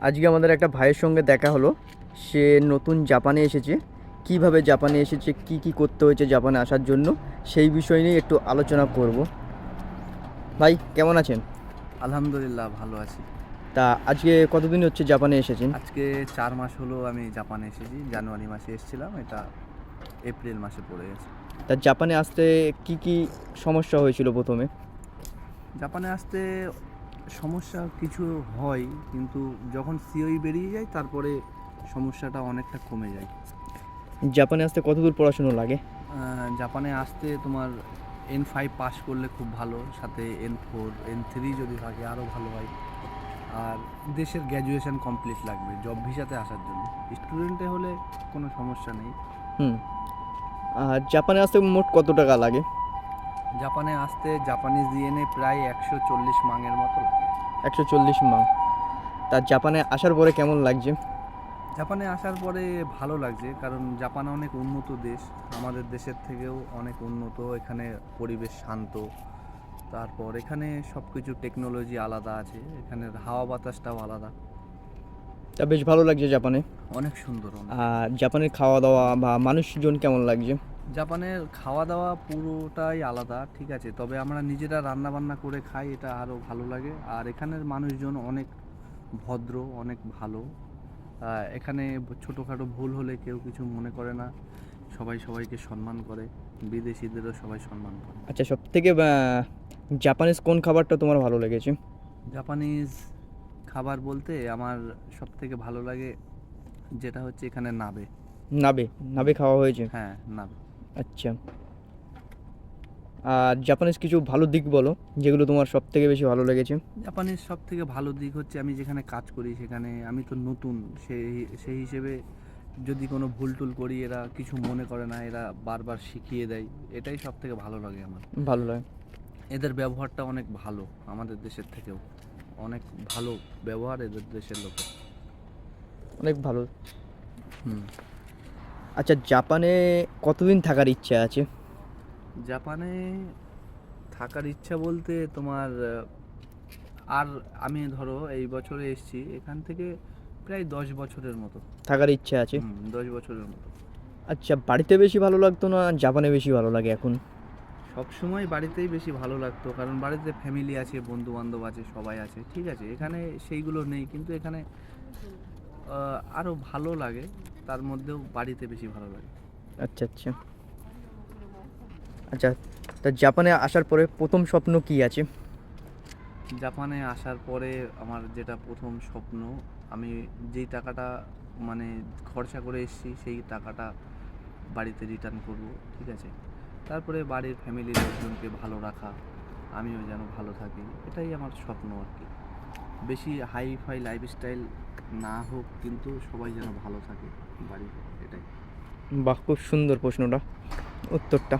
আজকে আমাদের একটা ভাইয়ের সঙ্গে দেখা হলো। সে নতুন জাপানে এসেছে। কিভাবে জাপানে এসেছে, কি কি করতে হয়েছে জাপানে আসার জন্য, সেই বিষয় নিয়ে একটু আলোচনা করব। ভাই কেমন আছেন? আলহামদুলিল্লাহ ভালো আছি। তা আজকে কতদিন হচ্ছে জাপানে এসেছেন? আজকে ৪ মাস হলো আমি জাপানে এসেছি। জানুয়ারি মাসে এসেছিলাম, এটা এপ্রিল মাসে পড়ে গেছে। তা জাপানে আসতে কি কি সমস্যা হয়েছিল প্রথমে? জাপানে আসতে সমস্যা কিছু হয়, কিন্তু যখন সিওই বেরিয়ে যায় তারপরে সমস্যাটা অনেকটা কমে যায়। জাপানে আসতে কত দূর পড়াশুনো লাগে? জাপানে আসতে তোমার N5 পাস করলে খুব ভালো, সাথে N4 N3 যদি থাকে আরও ভালো হয়। আর দেশের গ্র্যাজুয়েশন কমপ্লিট লাগবে জব ভিসাতে আসার জন্য। স্টুডেন্টে হলে কোনো সমস্যা নেই। হুম। আর জাপানে আসতে মোট কত টাকা লাগে? জাপানে আসতে জাপানিজ ইয়েনে প্রায় 140 মাঙের মতো লাগে। 140 মাং। তা জাপানে আসার পরে কেমন লাগছে? জাপানে আসার পরে ভালো লাগছে, কারণ জাপান অনেক উন্নত দেশ, আমাদের দেশের থেকেও অনেক উন্নত। এখানে পরিবেশ শান্ত, তারপর এখানে সব কিছু টেকনোলজি আলাদা আছে, এখানের হাওয়া বাতাসটাও আলাদা। তা বেশ ভালো লাগছে জাপানে। অনেক সুন্দর অনেক। আর জাপানের খাওয়া দাওয়া বা মানুষজন কেমন লাগছে? জাপানের খাওয়া দাওয়া পুরোটাই আলাদা, ঠিক আছে, তবে আমরা নিজেরা রান্না বান্না করে খাই, এটা আরও ভালো লাগে। আর এখানের মানুষজন অনেক ভদ্র, অনেক ভালো। এখানে ছোটোখাটো ভুল হলে কেউ কিছু মনে করে না, সবাই সবাইকে সম্মান করে, বিদেশিদেরও সবাই সম্মান করে। আচ্ছা, সব থেকে জাপানিজ কোন খাবারটা তোমার ভালো লেগেছে? জাপানিজ খাবার বলতে আমার সব থেকে ভালো লাগে যেটা হচ্ছে এখানে নাবে। নাবে। নাবে খাওয়া হয়েছে? হ্যাঁ, নাবে। আচ্ছা। আর জাপানিজ কিছু ভালো দিক বলো, যেগুলো তোমার সব থেকে বেশি ভালো লেগেছে। জাপানের সব থেকে ভালো দিক হচ্ছে আমি যেখানে কাজ করি সেখানে আমি তো নতুন, সেই সেই হিসেবে যদি কোনো ভুল টুল করি এরা কিছু মনে করে না, এরা বারবার শিখিয়ে দেয়। এটাই সব থেকে ভালো লাগে আমার। ভালো লাগে। এদের ব্যবহারটা অনেক ভালো, আমাদের দেশের থেকেও অনেক ভালো ব্যবহার এদের দেশের লোকের। অনেক ভালো। হুম। আচ্ছা, জাপানে কতদিন থাকার ইচ্ছা আছে? জাপানে থাকার ইচ্ছা বলতে তোমার আর আমি ধরো এই বছরে এসেছি, এখান থেকে প্রায় 10 বছরের মতো। থাকার ইচ্ছা আছে। 10 বছরের মতো। আচ্ছা, বাড়িতে বেশি ভালো লাগতো না জাপানে বেশি ভালো লাগে এখন? সবসময় বাড়িতেই বেশি ভালো লাগতো, কারণ বাড়িতে ফ্যামিলি আছে, বন্ধু বান্ধব আছে, সবাই আছে, ঠিক আছে। এখানে সেইগুলো নেই, কিন্তু এখানে আরও ভালো লাগে, তার মধ্যেও বাড়িতে বেশি ভালো লাগে। আচ্ছা আচ্ছা। আচ্ছা, তা জাপানে আসার পরে প্রথম স্বপ্ন কি আছে? জাপানে আসার পরে আমার যেটা প্রথম স্বপ্ন, আমি যেই টাকাটা মানে খরচা করে এসেছি সেই টাকাটা বাড়িতে রিটার্ন করব, ঠিক আছে। তারপরে বাড়ির ফ্যামিলির লোকজনকে ভালো রাখা, আমিও যেন ভালো থাকি, এটাই আমার স্বপ্ন আর কি। বেশি হাই ফাই লাইফস্টাইল না হোক, কিন্তু সবাই যেন ভালো থাকে বাড়িতে, এটাই। বাহ, খুব সুন্দর প্রশ্নটা, উত্তরটা।